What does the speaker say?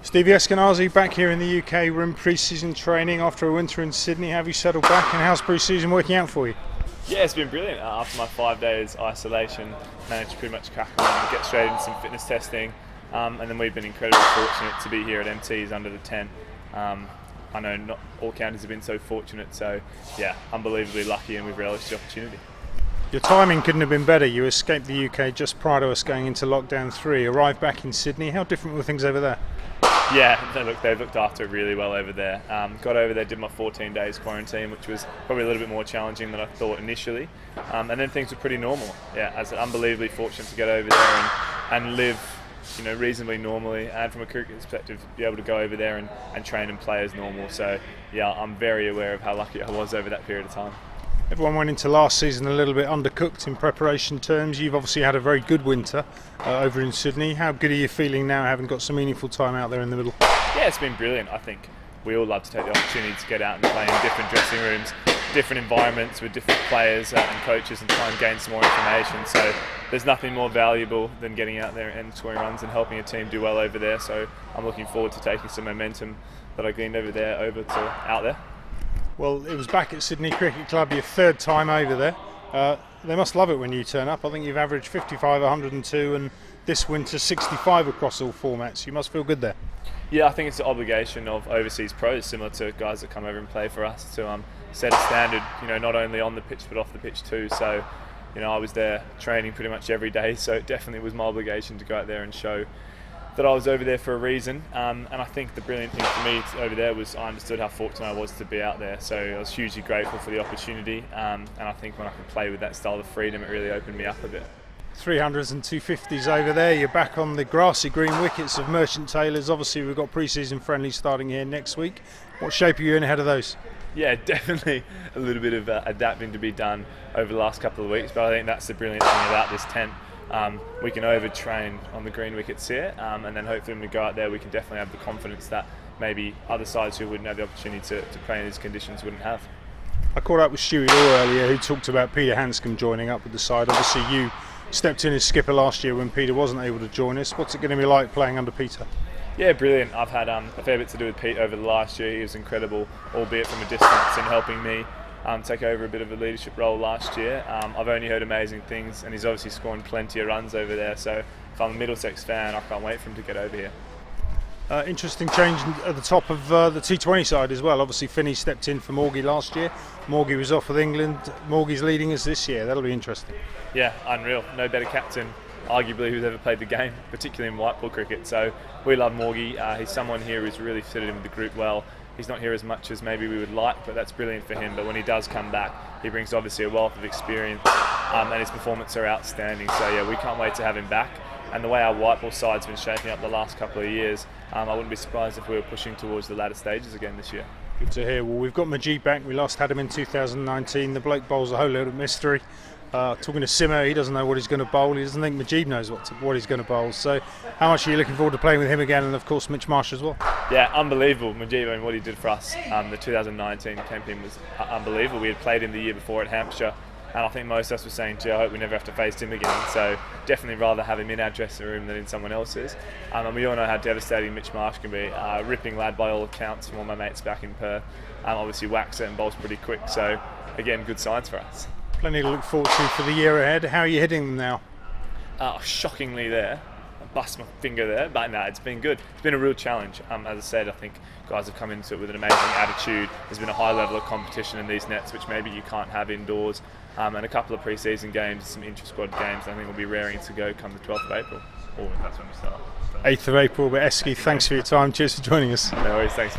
Stevie Eskinazi back here in the UK. We're in pre-season training after a winter in Sydney. Have you settled back and how's pre-season working out for you? Yeah, it's been brilliant. After my 5 days isolation, managed to pretty much crack on and get straight into some fitness testing. And then we've been incredibly fortunate to be here at MT's under the tent. I know not all counties have been so fortunate, so yeah, unbelievably lucky, and we've relished the opportunity. Your timing couldn't have been better. You escaped the UK just prior to us going into lockdown 3, arrived back in Sydney. How different were things over there? Yeah, they've looked after it really well over there. Got over there, did my 14 days quarantine, which was probably a little bit more challenging than I thought initially. And then things were pretty normal. Yeah, I was unbelievably fortunate to get over there and live, reasonably normally, and from a cricket perspective, be able to go over there and train and play as normal. So yeah, I'm very aware of how lucky I was over that period of time. Everyone went into last season a little bit undercooked in preparation terms. You've obviously had a very good winter over in Sydney. How good are you feeling now, having got some meaningful time out there in the middle? Yeah, it's been brilliant. I think we all love to take the opportunity to get out and play in different dressing rooms, different environments with different players and coaches, and try and gain some more information. So there's nothing more valuable than getting out there and scoring runs and helping a team do well over there. So I'm looking forward to taking some momentum that I gleaned over there over to out there. Well, it was back at Sydney Cricket Club, your third time over there. They must love it when you turn up. I think you've averaged 55, 102, and this winter 65 across all formats. You must feel good there. Yeah, I think it's the obligation of overseas pros, similar to guys that come over and play for us, to set a standard, not only on the pitch but off the pitch too. So, I was there training pretty much every day, so it definitely was my obligation to go out there and show that I was over there for a reason. And I think the brilliant thing for me over there was I understood how fortunate I was to be out there. So I was hugely grateful for the opportunity. And I think when I could play with that style of freedom, it really opened me up a bit. 300s and 250s over there. You're back on the grassy green wickets of Merchant Taylors. Obviously, we've got pre-season friendly starting here next week. What shape are you in ahead of those? Yeah, definitely a little bit of adapting to be done over the last couple of weeks, but I think that's the brilliant thing about this tent. We can overtrain on the green wickets here, and then hopefully when we go out there we can definitely have the confidence that maybe other sides who wouldn't have the opportunity to play in these conditions wouldn't have. I caught up with Stewie Law earlier, who talked about Peter Hanscom joining up with the side. Obviously you stepped in as skipper last year when Peter wasn't able to join us. What's it going to be like playing under Peter? Yeah, brilliant. I've had a fair bit to do with Pete over the last year. He was incredible, albeit from a distance, in helping me take over a bit of a leadership role last year. I've only heard amazing things, and he's obviously scoring plenty of runs over there, so if I'm a Middlesex fan, I can't wait for him to get over here. Interesting change at the top of the T20 side as well. Obviously Finney stepped in for Morgie last year. Morgie was off with England. Morgie's leading us this year. That'll be interesting. Yeah, unreal. No better captain arguably who's ever played the game, particularly in white ball cricket. So we love Morgie. He's someone here who's really fitted in with the group well. He's not here as much as maybe we would like, but that's brilliant for him. But when he does come back, he brings obviously a wealth of experience, and his performances are outstanding. So yeah, we can't wait to have him back. And the way our white ball side's been shaping up the last couple of years, I wouldn't be surprised if we were pushing towards the latter stages again this year. Good to hear. Well, we've got Majid back. We last had him in 2019. The bloke bowls a whole load of mystery. Talking to Simmer, he doesn't know what he's going to bowl. He doesn't think Majid knows what he's going to bowl. So how much are you looking forward to playing with him again, and of course Mitch Marsh as well? Yeah, unbelievable. Majid, what he did for us, the 2019 campaign was unbelievable. We had played him the year before at Hampshire, and I think most of us were saying, gee, I hope we never have to face him again. So definitely rather have him in our dressing room than in someone else's. And we all know how devastating Mitch Marsh can be. Ripping lad by all accounts from all my mates back in Perth. Obviously whacks it and bowls pretty quick. So again, good signs for us. Plenty to look forward to for the year ahead. How are you hitting them now? Shockingly there. I bust my finger there, but no, it's been good. It's been a real challenge. As I said, I think guys have come into it with an amazing attitude. There's been a high level of competition in these nets, which maybe you can't have indoors. And a couple of pre-season games, some intra-squad games, I think will be raring to go come the 12th of April. Or that's when we start. 8th of April, but Eski, thanks for your time. Cheers for joining us. No worries, thanks.